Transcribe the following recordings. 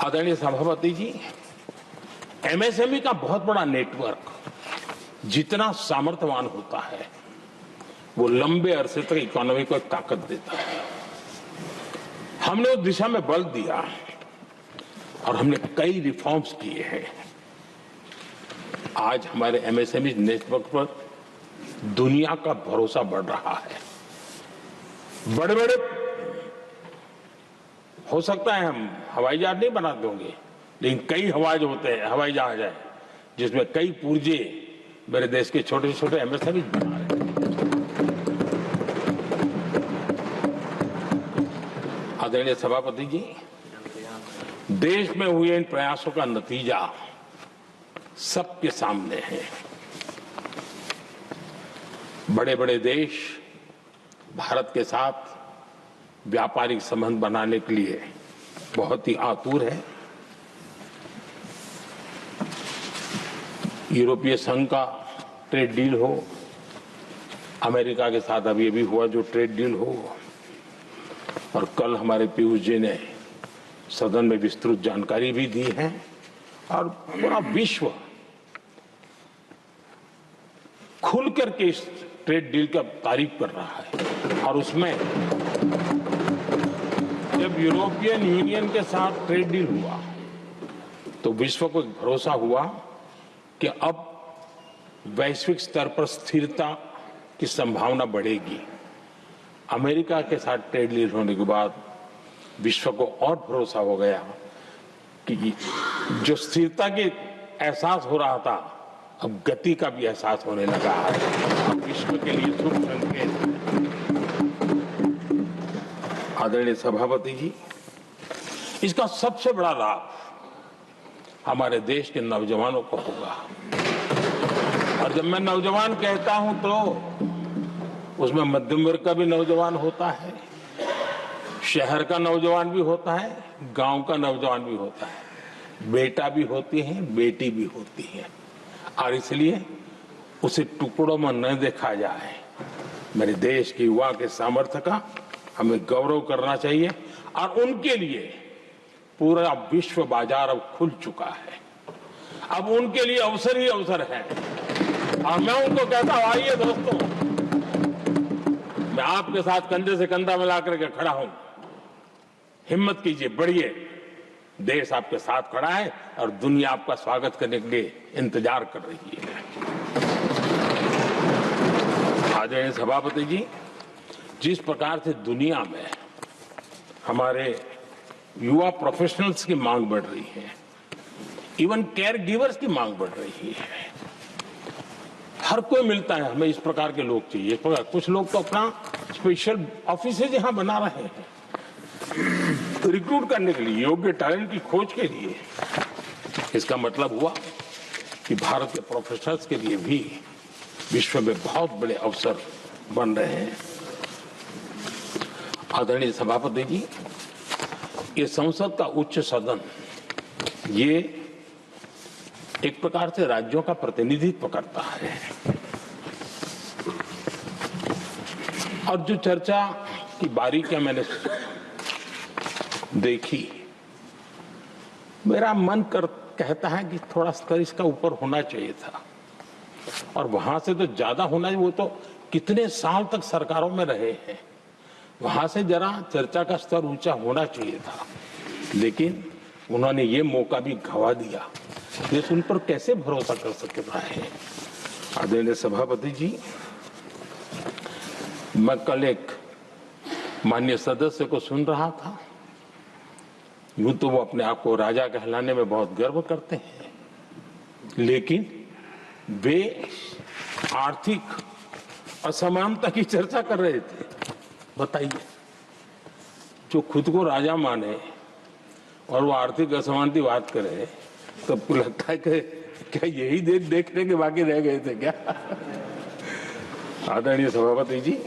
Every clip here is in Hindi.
आदरणीय सभापति जी, एमएसएमई का बहुत बड़ा नेटवर्क जितना सामर्थ्यवान होता है वो लंबे अरसे तक इकोनॉमी को एक ताकत देता है। हमने उस दिशा में बल दिया और हमने कई रिफॉर्म्स किए हैं। आज हमारे एमएसएमई नेटवर्क पर दुनिया का भरोसा बढ़ रहा है। बड़े बड़े हो सकता है हम हवाई जहाज नहीं बना दोगे, लेकिन कई हवाई जहाज है जिसमें कई पुर्जे मेरे देश के छोटे छोटे एमएसएमई बना रहे हैं। आदरणीय सभापति जी, देश में हुए इन प्रयासों का नतीजा सबके सामने है। बड़े बड़े देश भारत के साथ व्यापारिक संबंध बनाने के लिए बहुत ही आतुर है। यूरोपीय संघ का ट्रेड डील हो, अमेरिका के साथ अभी हुआ जो ट्रेड डील हो, और कल हमारे पीयूष जी ने सदन में विस्तृत जानकारी भी दी है, और पूरा विश्व खुल करके इस ट्रेड डील का तारीफ कर रहा है। और उसमें जब यूरोपियन यूनियन के साथ ट्रेड डील हुआ तो विश्व को एक भरोसा हुआ कि अब वैश्विक स्तर पर स्थिरता की संभावना बढ़ेगी। अमेरिका के साथ ट्रेड डील होने के बाद विश्व को और भरोसा हो गया कि जो स्थिरता के एहसास हो रहा था अब गति का भी एहसास होने लगा है। अब विश्व के लिए शुभ संकेत। आदरणीय सभापति जी, इसका सबसे बड़ा लाभ हमारे देश के नौजवानों को होगा। और जब मैं नौजवान कहता हूं तो उसमें मध्यम वर्ग का भी नौजवान होता है, शहर का नौजवान भी होता है, गांव का नौजवान भी होता है, बेटा भी होती है, बेटी भी होती है। और इसलिए उसे टुकड़ों में न देखा जाए। मेरे देश के युवा के सामर्थ्य का हमें गौरव करना चाहिए, और उनके लिए पूरा विश्व बाजार अब खुल चुका है। अब उनके लिए अवसर ही अवसर है। और मैं उनको कहता हूं, आइए दोस्तों, मैं आपके साथ कंधे से कंधा मिला करके खड़ा हूं। हिम्मत कीजिए, बढ़िए। देश आपके साथ खड़ा है और दुनिया आपका स्वागत करने के लिए इंतजार कर रही है। आदरणीय सभापति जी, जिस प्रकार से दुनिया में हमारे युवा प्रोफेशनल्स की मांग बढ़ रही है, इवन केयर गिवर्स की मांग बढ़ रही है। हर कोई मिलता है, हमें इस प्रकार के लोग चाहिए। कुछ लोग तो अपना स्पेशल ऑफिस यहां बना रहे हैं रिक्रूट करने के लिए, योग्य टैलेंट की खोज के लिए। इसका मतलब हुआ कि भारत के प्रोफेशनल्स के लिए भी विश्व में बहुत बड़े अवसर बन रहे हैं। आदरणीय सभापति जी, ये संसद का उच्च सदन ये एक प्रकार से राज्यों का प्रतिनिधित्व करता है। और जो चर्चा की बारीकियां मैंने देखी, मेरा मन कहता है कि थोड़ा स्तर इसका ऊपर होना चाहिए था, और वहां से तो ज्यादा होना चाहिए। वो तो कितने साल तक सरकारों में रहे हैं, वहां से जरा चर्चा का स्तर ऊंचा होना चाहिए था। लेकिन उन्होंने ये मौका भी गंवा दिया। देश उन पर कैसे भरोसा कर सकता है। आदरणीय सभापति जी, मैं कल एक माननीय सदस्य को सुन रहा था। यूं तो वो अपने आप को राजा कहलाने में बहुत गर्व करते हैं, लेकिन वे आर्थिक असमानता की चर्चा कर रहे थे। बताइए, जो खुद को राजा माने और वो आर्थिक असमानता की बात करे, तो लगता है कि क्या यही देखने के बाकी रह गए थे क्या। आदरणीय सभापति जी,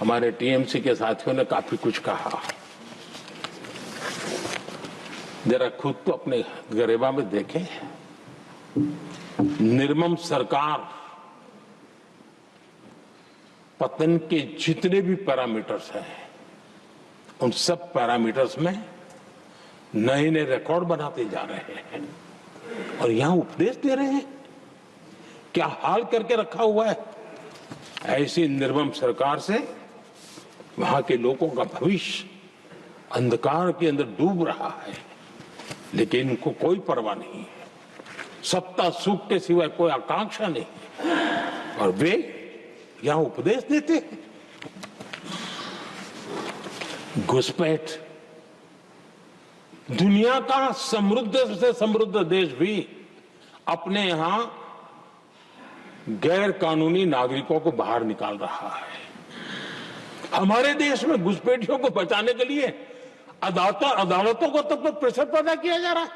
हमारे टीएमसी के साथियों ने काफी कुछ कहा। जरा खुद तो अपने गरेबा में देखें। निर्मम सरकार पतन के जितने भी पैरामीटर्स हैं, उन सब पैरामीटर्स में नए नए रिकॉर्ड बनाते जा रहे हैं और यहां उपदेश दे रहे हैं। क्या हाल करके रखा हुआ है। ऐसी निर्मम सरकार से वहां के लोगों का भविष्य अंधकार के अंदर डूब रहा है, लेकिन इनको कोई परवाह नहीं है। सत्ता सुख के सिवाय कोई आकांक्षा नहीं है और वे यहां उपदेश देते हैं। घुसपैठ। दुनिया का समृद्ध से समृद्ध देश भी अपने यहां गैर कानूनी नागरिकों को बाहर निकाल रहा है। हमारे देश में घुसपैठियों को बचाने के लिए अदालतों को तब तक प्रेशर पैदा किया जा रहा है।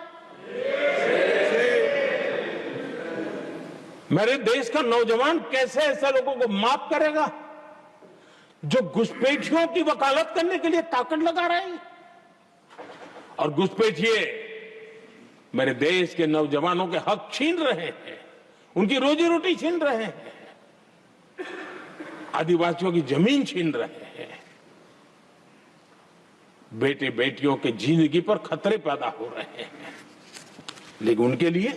मेरे देश का नौजवान कैसे ऐसे लोगों को माफ करेगा जो घुसपैठियों की वकालत करने के लिए ताकत लगा रहे हैं। और घुसपैठिए मेरे देश के नौजवानों के हक छीन रहे हैं, उनकी रोजी रोटी छीन रहे हैं, आदिवासियों की जमीन छीन रहे हैं। बेटे बेटियों के जिंदगी पर खतरे पैदा हो रहे हैं, लेकिन उनके लिए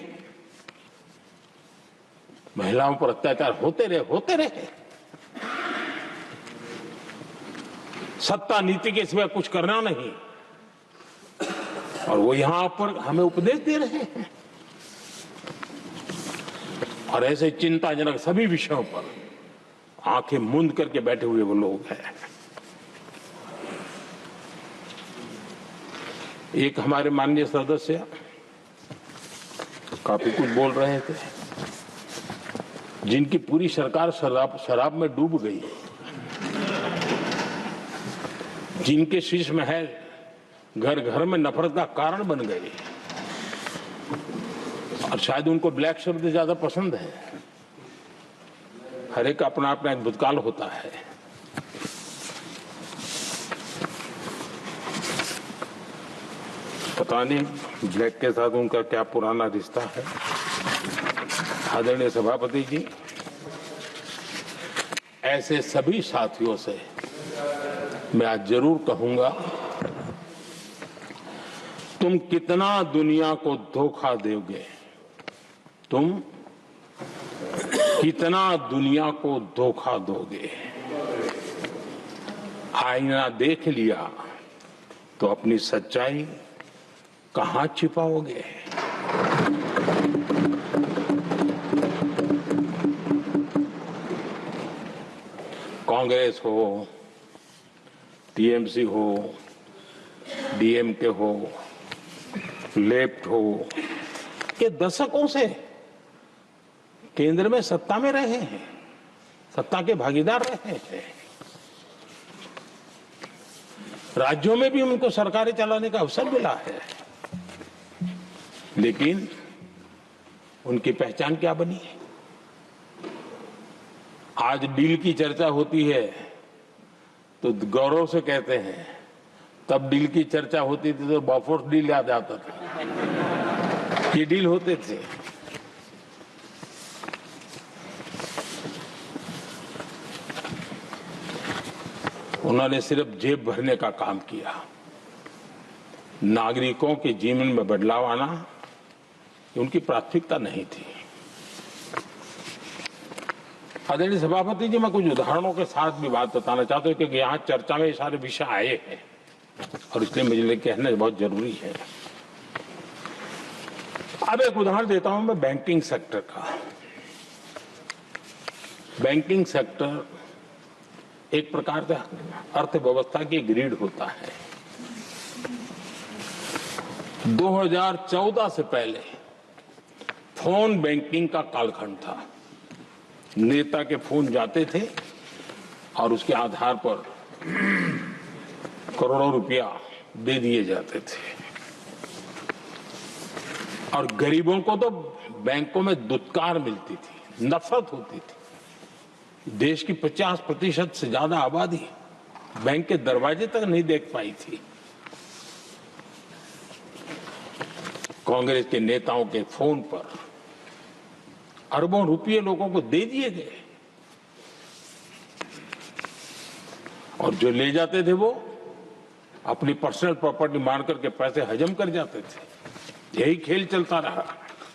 महिलाओं पर अत्याचार होते रहे। सत्ता नीति के सिवा कुछ करना नहीं, और वो यहां पर हमें उपदेश दे रहे हैं। और ऐसे चिंताजनक सभी विषयों पर आंखें मूंद करके बैठे हुए वो लोग हैं। एक हमारे माननीय सदस्य काफी कुछ बोल रहे थे, जिनकी पूरी सरकार शराब में डूब गई, जिनके शीश महल घर घर में नफरत का कारण बन गए, और शायद उनको ब्लैक शब्द ज्यादा पसंद है। हर एक अपना अपना एक भूतकाल होता है। पता नहीं ब्लैक के साथ उनका क्या पुराना रिश्ता है। आदरणीय सभापति जी, ऐसे सभी साथियों से मैं आज जरूर कहूंगा, तुम कितना दुनिया को धोखा दोगे, तुम कितना दुनिया को धोखा दोगे। आईना देख लिया तो अपनी सच्चाई कहां छिपाओगे। कांग्रेस हो, टीएमसी हो, डीएमके हो, लेफ्ट हो, ये दशकों से केंद्र में सत्ता में रहे हैं, सत्ता के भागीदार रहे हैं। राज्यों में भी उनको सरकारें चलाने का अवसर मिला है, लेकिन उनकी पहचान क्या बनी है। आज डील की चर्चा होती है तो गौरव से कहते हैं, तब डील की चर्चा होती थी तो बॉफोर्स डील याद आता था। ये डील होते थे। उन्होंने सिर्फ जेब भरने का काम किया। नागरिकों के जीवन में बदलाव आना उनकी प्राथमिकता नहीं थी। आदरणीय सभापति जी, मैं कुछ उदाहरणों के साथ भी बात बताना चाहता हूं, क्योंकि यहाँ चर्चा में ये सारे विषय आए हैं और इसलिए मुझे लिए कहना बहुत जरूरी है। अब एक उदाहरण देता हूं मैं बैंकिंग सेक्टर का। बैंकिंग सेक्टर एक प्रकार से अर्थव्यवस्था की ग्रिड होता है। 2014 से पहले फोन बैंकिंग का कालखंड था। नेता के फोन जाते थे और उसके आधार पर करोड़ों रुपया दे दिए जाते थे, और गरीबों को तो बैंकों में दुत्कार मिलती थी, नफरत होती थी। देश की 50% से ज्यादा आबादी बैंक के दरवाजे तक नहीं देख पाई थी। कांग्रेस के नेताओं के फोन पर अरबों रुपये लोगों को दे दिए गए, और जो ले जाते थे वो अपनी पर्सनल प्रॉपर्टी मान करके पैसे हजम कर जाते थे। यही खेल चलता रहा।